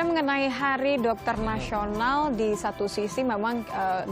Mengenai Hari Dokter Nasional, di satu sisi memang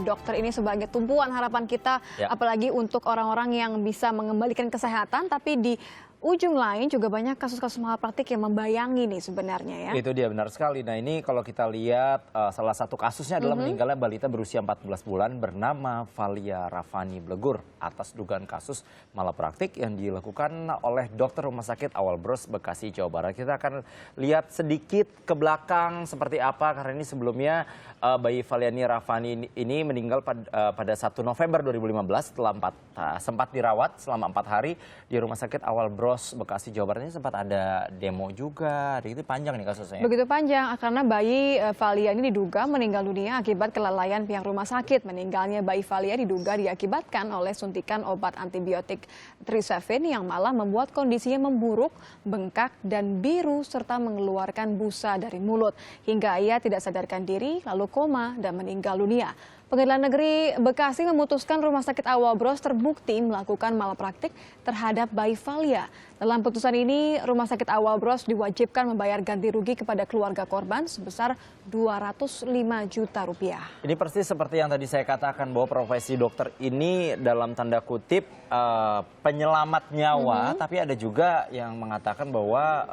dokter ini sebagai tumpuan harapan kita, apalagi untuk orang-orang yang bisa mengembalikan kesehatan, tapi di ujung lain juga banyak kasus-kasus malpraktik yang membayangi nih sebenarnya ya. Itu dia, benar sekali. Nah ini kalau kita lihat salah satu kasusnya adalah meninggalnya balita berusia 14 bulan bernama Valia Rafani Blegur atas dugaan kasus malapraktik yang dilakukan oleh dokter Rumah Sakit Awal Bros Bekasi, Jawa Barat. Kita akan lihat sedikit ke belakang seperti apa, karena ini sebelumnya bayi Valiani Rafani ini meninggal pada 1 November 2015 setelah sempat dirawat selama 4 hari di Rumah Sakit Awal Bros Bekasi, Jawa Barat. Ini sempat ada demo juga, itu panjang nih kasusnya. Begitu panjang karena bayi Valia ini diduga meninggal dunia akibat kelalaian pihak rumah sakit. Meninggalnya bayi Valia diduga diakibatkan oleh suntikan obat antibiotik Trisavin yang malah membuat kondisinya memburuk, bengkak dan biru serta mengeluarkan busa dari mulut hingga ia tidak sadarkan diri lalu koma dan meninggal dunia. Pengadilan Negeri Bekasi memutuskan Rumah Sakit Awal Bros terbukti melakukan malapraktik terhadap bayi Valia. Dalam putusan ini, Rumah Sakit Awal Bros diwajibkan membayar ganti rugi kepada keluarga korban sebesar 205 juta rupiah. Ini persis seperti yang tadi saya katakan, bahwa profesi dokter ini dalam tanda kutip penyelamat nyawa, tapi ada juga yang mengatakan bahwa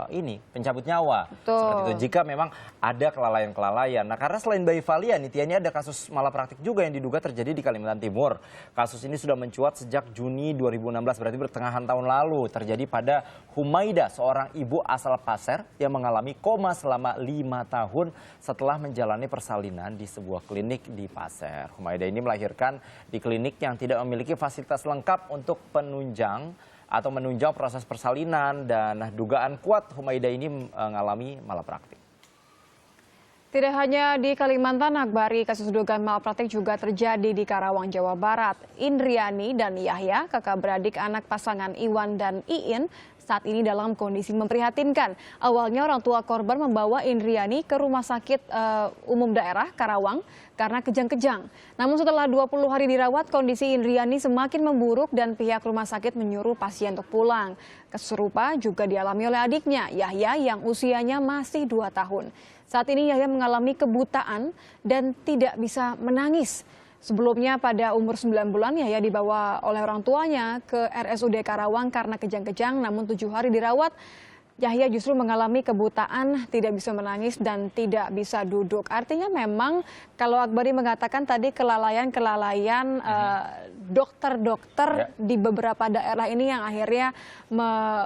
ini pencabut nyawa. Betul. Seperti itu jika memang ada kelalaian-kelalaian. Nah karena selain bayi Valia, ini ada kasus malapraktik juga yang diduga terjadi di Kalimantan Timur. Kasus ini sudah mencuat sejak Juni 2016, berarti pertengahan tahun lalu. Terjadi pada Humaida, seorang ibu asal Pasir yang mengalami koma selama 5 tahun setelah menjalani persalinan di sebuah klinik di Pasir. Humaida ini melahirkan di klinik yang tidak memiliki fasilitas lengkap untuk penunjang atau menunjang proses persalinan, dan dugaan kuat Humaida ini mengalami malapraktik. Tidak hanya di Kalimantan, Akbari, kasus dugaan malpraktik juga terjadi di Karawang, Jawa Barat. Indriani dan Yahya, kakak beradik anak pasangan Iwan dan Iin, saat ini dalam kondisi memprihatinkan. Awalnya orang tua korban membawa Indriani ke Rumah Sakit Umum Daerah Karawang karena kejang-kejang. Namun setelah 20 hari dirawat, kondisi Indriani semakin memburuk dan pihak rumah sakit menyuruh pasien untuk pulang. Kasus serupa juga dialami oleh adiknya, Yahya, yang usianya masih 2 tahun. Saat ini Yahya mengalami kebutaan dan tidak bisa menangis. Sebelumnya pada umur 9 bulan Yahya dibawa oleh orang tuanya ke RSUD Karawang karena kejang-kejang, namun 7 hari dirawat. Yahya justru mengalami kebutaan, tidak bisa menangis dan tidak bisa duduk. Artinya memang kalau Akbari mengatakan tadi kelalaian-kelalaian dokter-dokter di beberapa daerah ini yang akhirnya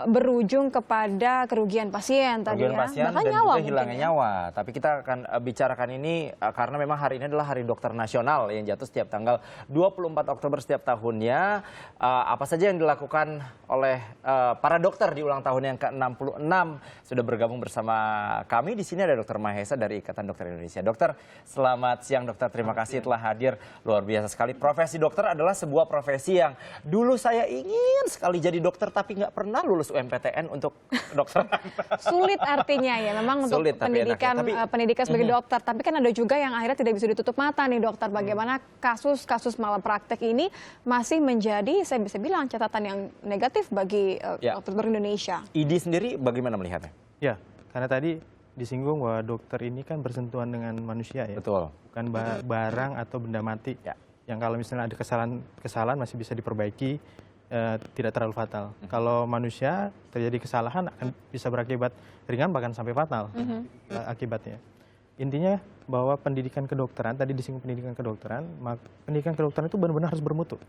berujung kepada kerugian pasien tadi kerugian ya. pasien Bahkan dan nyawa juga hilangnya nyawa. Tapi kita akan bicarakan ini karena memang hari ini adalah Hari Dokter Nasional yang jatuh setiap tanggal 24 Oktober setiap tahunnya. Apa saja yang dilakukan oleh para dokter di ulang tahun yang ke-66. Sudah bergabung bersama kami di sini ada Dr. Mahesa dari Ikatan Dokter Indonesia. Dokter, selamat siang dokter. Terima kasih telah hadir. Luar biasa sekali. Profesi dokter adalah sebuah profesi yang dulu saya ingin sekali jadi dokter tapi nggak pernah lulus UMPTN untuk dokter. Sulit artinya ya, memang untuk Sulit, pendidikan sebagai dokter. Tapi kan ada juga yang akhirnya tidak bisa ditutup mata nih dokter. Bagaimana kasus-kasus malapraktek ini masih menjadi, saya bisa bilang, catatan yang negatif bagi dokter Indonesia. ID sendiri bagaimana melihatnya? Ya, karena tadi disinggung bahwa dokter ini kan bersentuhan dengan manusia ya. Betul. Bukan barang atau benda mati. Ya. Yang kalau misalnya ada kesalahan masih bisa diperbaiki, tidak terlalu fatal. Kalau manusia terjadi kesalahan akan bisa berakibat ringan bahkan sampai fatal akibatnya. Intinya bahwa pendidikan kedokteran, tadi disinggung pendidikan kedokteran, pendidikan kedokteran itu benar-benar harus bermutu.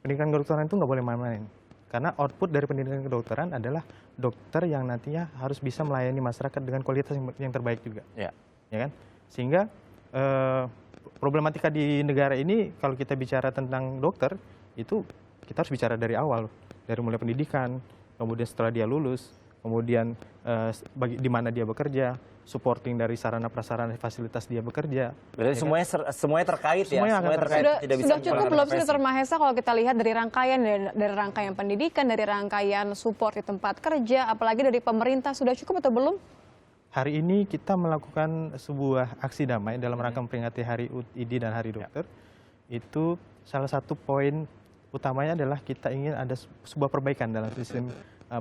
Pendidikan kedokteran itu nggak boleh main-main. Karena output dari pendidikan kedokteran adalah dokter yang nantinya harus bisa melayani masyarakat dengan kualitas yang terbaik juga. Ya kan? Sehingga problematika di negara ini kalau kita bicara tentang dokter, itu kita harus bicara dari awal. Dari mulai pendidikan, kemudian setelah dia lulus, kemudian di mana dia bekerja, supporting dari sarana prasarana fasilitas dia bekerja. Berarti ya semuanya terkait ya. Semuanya terkait. Sudah cukup belum sih Dr. Mahesa kalau kita lihat dari rangkaian pendidikan, dari rangkaian support di tempat kerja, apalagi dari pemerintah, sudah cukup atau belum? Hari ini kita melakukan sebuah aksi damai dalam rangka memperingati Hari ID dan Hari Dokter. Itu salah satu poin utamanya adalah kita ingin ada sebuah perbaikan dalam sistem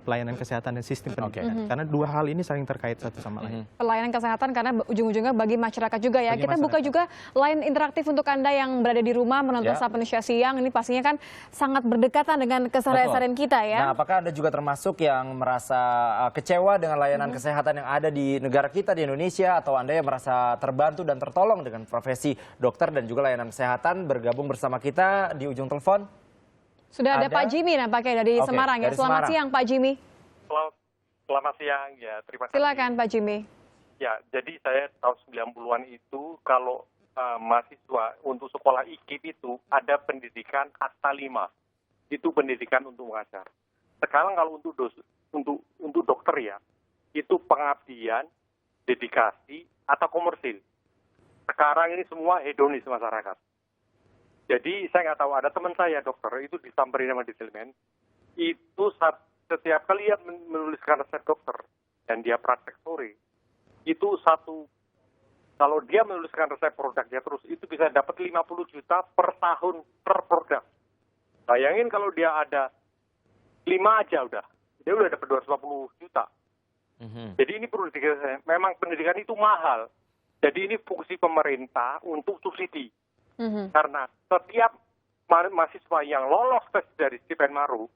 pelayanan kesehatan dan sistem pendidikan. Karena dua hal ini saling terkait satu sama lain. Pelayanan kesehatan karena ujung-ujungnya bagi masyarakat juga ya. Bagi Kita buka masyarakat. juga line interaktif untuk Anda yang berada di rumah menonton Ya. Indonesia Siang. Ini pastinya kan sangat berdekatan dengan keseharian kita ya. Nah, apakah Anda juga termasuk yang merasa kecewa dengan layanan kesehatan yang ada di negara kita di Indonesia, atau Anda yang merasa terbantu dan tertolong dengan profesi dokter dan juga layanan kesehatan? Bergabung bersama kita di ujung telepon. Sudah ada Ada? Pak Jimmy nampaknya dari Oke, Semarang ya. dari Selamat Semarang. siang Pak Jimmy. Selamat siang, ya terima kasih. Silakan Pak Jimmy. Ya, jadi saya tahun 90-an itu kalau mahasiswa untuk sekolah IKIP itu ada pendidikan akta 5. Itu pendidikan untuk mengajar. Sekarang kalau untuk dokter ya, itu pengabdian, dedikasi, atau komersil. Sekarang ini semua hedonis masyarakat. Jadi saya nggak tahu, ada teman saya dokter itu disamperin sama disiplin, itu setiap kali dia menuliskan resep dokter dan dia praktek sore, itu kalau dia menuliskan resep produknya terus itu bisa dapat 50 juta per tahun per produk. Bayangin kalau dia ada 5 aja dia udah dapat 250 juta. Jadi ini perlu dikira, memang pendidikan itu mahal. Jadi ini fungsi pemerintah untuk subsidi. Karena setiap mahasiswa yang lolos tes dari Stipend Maru,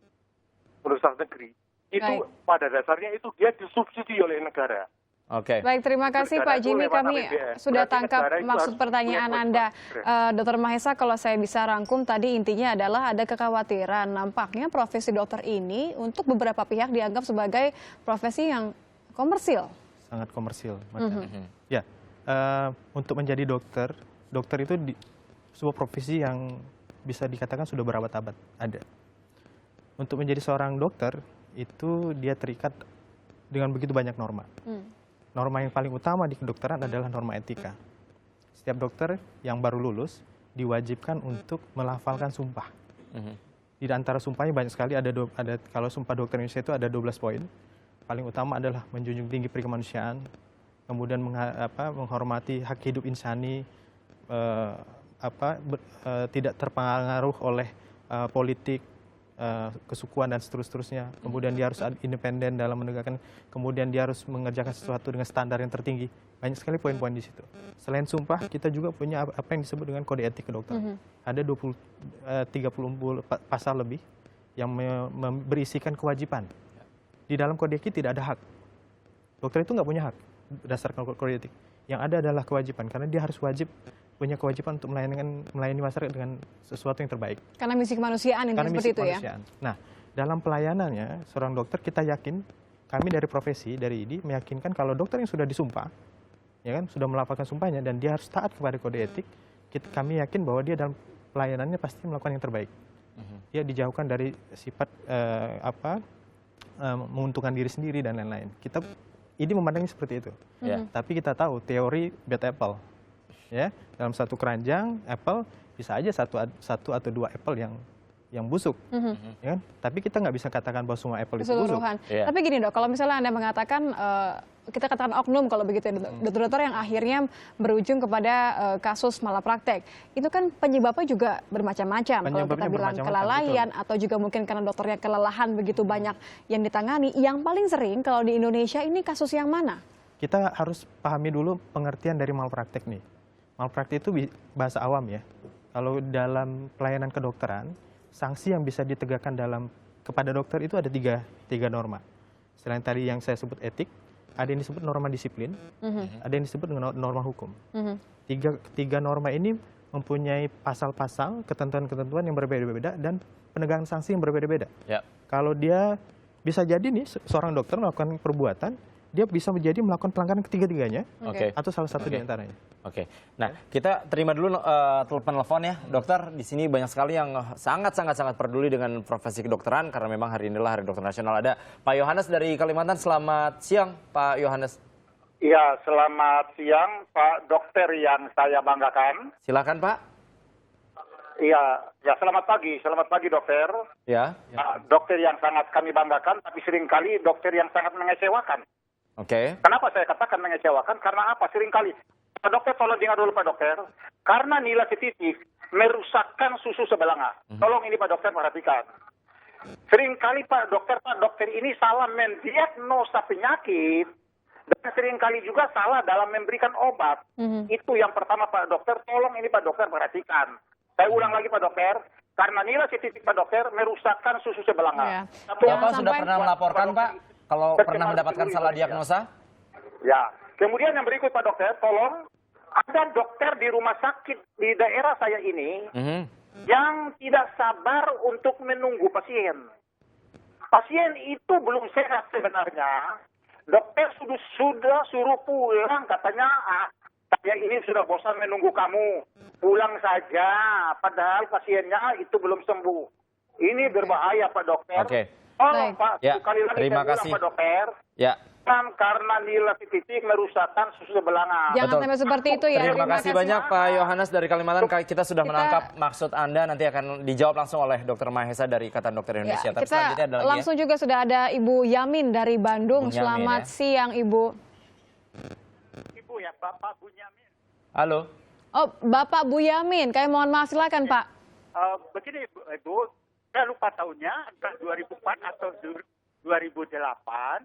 universitas negeri, itu pada dasarnya itu dia disubsidi oleh negara. Oke. Baik, terima kasih Negara Pak itu Jimmy. lewat Kami APBN. sudah Berarti tangkap negara itu maksud harus pertanyaan punya Anda. kewajiban. Dr. Mahesa, kalau saya bisa rangkum tadi intinya adalah ada kekhawatiran. Nampaknya profesi dokter ini untuk beberapa pihak dianggap sebagai profesi yang komersil. Sangat komersil. Ya, untuk menjadi dokter itu sebuah profesi yang bisa dikatakan sudah berabad-abad ada. Untuk menjadi seorang dokter itu dia terikat dengan begitu banyak norma. Norma yang paling utama di kedokteran adalah norma etika. Setiap dokter yang baru lulus diwajibkan untuk melafalkan sumpah. Di antara sumpahnya banyak sekali, ada kalau sumpah dokter Indonesia itu ada 12 poin. Paling utama adalah menjunjung tinggi perikemanusiaan, kemudian menghormati hak hidup insani, tidak terpengaruh oleh politik, kesukuan dan seterusnya. Kemudian dia harus independen dalam menegakkan, kemudian dia harus mengerjakan sesuatu dengan standar yang tertinggi. Banyak sekali poin-poin di situ. Selain sumpah, kita juga punya apa yang disebut dengan kode etik kedokteran. Ada 30 pasal lebih yang berisikan kewajiban. Di dalam kode etik tidak ada hak. Dokter itu nggak punya hak berdasarkan kode etik. Yang ada adalah kewajiban, karena dia harus punya kewajiban untuk melayani masyarakat dengan sesuatu yang terbaik. Karena misi kemanusiaan Karena seperti misi itu kemanusiaan. Nah, dalam pelayanannya seorang dokter kita yakin, kami dari profesi dari IDI meyakinkan kalau dokter yang sudah disumpah, ya kan, sudah melafalkan sumpahnya dan dia harus taat kepada kode etik, kami yakin bahwa dia dalam pelayanannya pasti melakukan yang terbaik. Dia dijauhkan dari sifat menguntungkan diri sendiri dan lain-lain. IDI memandangnya seperti itu. Tapi kita tahu teori bad apple. Ya, dalam satu keranjang apple bisa aja satu atau dua apple yang busuk, ya kan? Tapi kita nggak bisa katakan bahwa semua apple itu busuk. Yeah. Tapi gini dok, kalau misalnya Anda mengatakan, kita katakan oknum kalau begitu, dokter-dokter yang akhirnya berujung kepada kasus malapraktek, itu kan penyebabnya juga bermacam-macam. Kalau kita bilang kelalaian atau juga mungkin karena dokternya kelelahan begitu banyak yang ditangani, yang paling sering kalau di Indonesia ini kasus yang mana? Kita harus pahami dulu pengertian dari malpraktek nih. Malpraktek itu bahasa awam ya. Kalau dalam pelayanan kedokteran, sanksi yang bisa ditegakkan kepada dokter itu ada tiga norma. Selain tadi yang saya sebut etik, ada yang disebut norma disiplin, ada yang disebut norma hukum. Tiga norma ini mempunyai pasal-pasal, ketentuan-ketentuan yang berbeda-beda dan penegakan sanksi yang berbeda-beda. Kalau dia bisa jadi nih seorang dokter melakukan perbuatan, dia bisa melakukan pelanggaran ketiga-tiganya atau salah satu di antaranya. Nah, kita terima dulu telepon ya, dokter. Di sini banyak sekali yang sangat peduli dengan profesi kedokteran karena memang hari inilah Hari Dokter Nasional. Ada Pak Yohanes dari Kalimantan. Selamat siang, Pak Yohanes. Iya, selamat siang, Pak Dokter yang saya banggakan. Silakan, Pak. Iya, selamat pagi dokter. Ya. Dokter yang sangat kami banggakan, tapi seringkali dokter yang sangat mengecewakan. Kenapa saya katakan mengecewakan? Karena apa? Seringkali, Pak Dokter tolong dengar dulu Pak Dokter, karena nilai titik merusakkan susu sebelanga. Tolong ini Pak Dokter perhatikan. Seringkali Pak dokter ini salah mendiagnosa penyakit dan seringkali juga salah dalam memberikan obat. Itu yang pertama Pak Dokter, tolong ini Pak Dokter perhatikan. Saya ulang lagi Pak Dokter, karena nilai sensitif Pak Dokter merusakkan susu sebelanga. Bapak sudah pernah melaporkan Pak kalau pernah mendapatkan salah diagnosa? Ya, kemudian yang berikut Pak Dokter, tolong ada dokter di rumah sakit di daerah saya ini yang tidak sabar untuk menunggu pasien. Pasien itu belum sehat sebenarnya. Dokter sudah suruh pulang, katanya, saya ini sudah bosan menunggu kamu. Pulang saja, padahal pasiennya itu belum sembuh. Ini berbahaya Pak Dokter. Tolong Pak, sekali lagi terima saya kasih bilang Pak Dokter. Ya. Karena nilai sensitif merusakkan susu sebelanga. Jangan sampai seperti itu ya. Terima kasih banyak Pak Yohanes dari Kalimantan. Kita sudah menangkap maksud Anda, nanti akan dijawab langsung oleh Dr. Mahesa dari Ikatan Dokter Indonesia. Ya, kita langsung juga sudah ada Ibu Yamin dari Bandung. Selamat siang Ibu. Ibu ya, Bapak Bu Yamin. Halo. Oh, Bapak Bu Yamin, kami mohon maaf, silakan Pak. Begini Ibu, saya lupa tahunnya, entah 2004 atau 2008.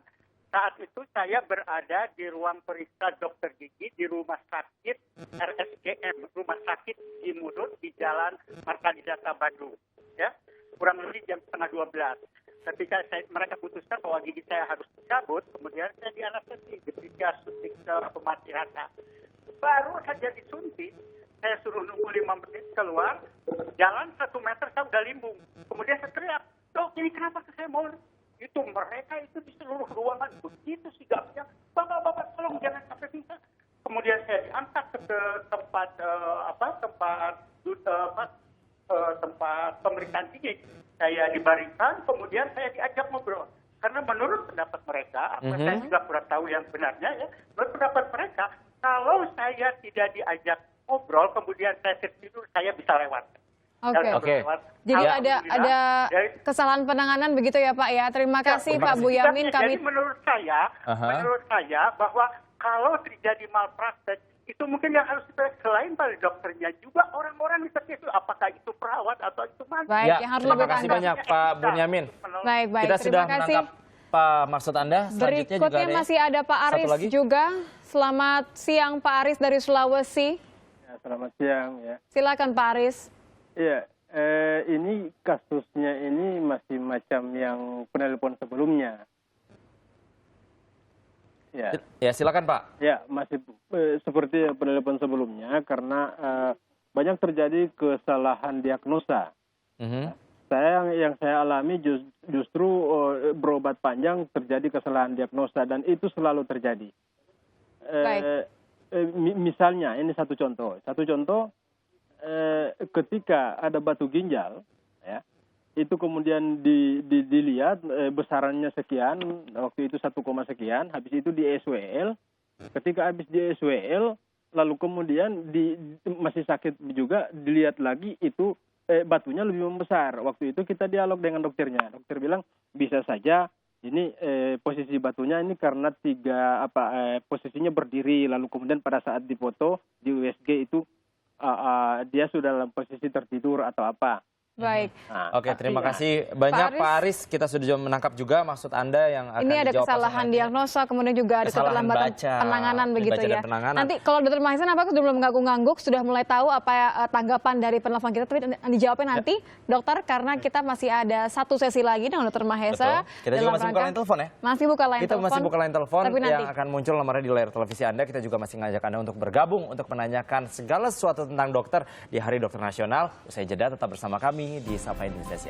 Saat itu saya berada di ruang periksa dokter gigi di rumah sakit RSGM, rumah sakit di Mudut di Jalan Marta Dinata Bandung. Ya, kurang lebih jam 11:30. Ketika mereka putuskan bahwa gigi saya harus dicabut, kemudian saya dianestesi, diberikan suntik pemati rasa. Baru saja disuntik, saya suruh nunggu 5 menit keluar, jalan 1 meter saya udah limbung. Kemudian saya teriak, "Dok, ini kenapa saya mau?" Itu mereka itu di seluruh ruangan begitu sigapnya, bapak tolong jangan sampai pingsan. Kemudian saya diangkat ke tempat tempat pemeriksaan gigi. Saya dibaringkan, kemudian saya diajak ngobrol. Karena menurut pendapat mereka, saya juga kurang tahu yang benarnya ya. Menurut pendapat mereka, kalau saya tidak diajak ngobrol, kemudian saya tertidur, saya bisa lewat. Oke. Jadi ada kesalahan penanganan begitu ya Pak ya. Terima kasih Pak Bu Yamin. Jadi menurut saya bahwa kalau terjadi malpraktek itu mungkin yang harus kita selain pada dokternya juga orang-orang seperti itu, apakah itu perawat atau itu mana? Baik, yang harus terima kasih banyak Pak Bunyamin. Baik. Kita sudah menangkap Pak maksud Anda. Selanjutnya Berikutnya juga masih ada Pak Aris juga. Selamat siang Pak Aris dari Sulawesi. Ya, selamat siang ya. Silakan Pak Aris. Iya, ini kasusnya ini masih macam yang penelpon sebelumnya. Ya, silakan Pak. Ya, masih seperti penelpon sebelumnya karena banyak terjadi kesalahan diagnosa. Yang saya alami justru berobat panjang terjadi kesalahan diagnosa dan itu selalu terjadi. Misalnya, ini satu contoh. Ketika ada batu ginjal, ya, itu kemudian dilihat besarannya sekian, waktu itu 1, sekian, habis itu di SWL. Ketika habis di SWL, lalu kemudian masih sakit juga, dilihat lagi itu batunya lebih membesar. Waktu itu kita dialog dengan dokternya. Dokter bilang bisa saja ini posisi batunya ini karena posisinya berdiri, lalu kemudian pada saat dipoto di USG itu dia sudah dalam posisi tertidur atau apa. Baik. Oke, terima kasih banyak Pak Aris. Kita sudah menangkap juga maksud Anda yang akan ini ada dijawab kesalahan diagnosa, kemudian juga ada keterlambatan penanganan begitu ya. Nanti kalau Dr. Mahesa apa sudah belum mengangguk-ngangguk, sudah mulai tahu apa tanggapan dari penelpon kita, tapi dijawabnya nanti dokter karena kita masih ada satu sesi lagi dengan Dr. Mahesa. Kita juga masih buka line telepon ya. Masih buka line telepon. Kita masih buka line telepon yang akan muncul nomornya di layar televisi Anda. Kita juga masih ngajak Anda untuk bergabung untuk menanyakan segala sesuatu tentang dokter di Hari Dokter Nasional. Usai jeda tetap bersama kami di Sapa Indonesia.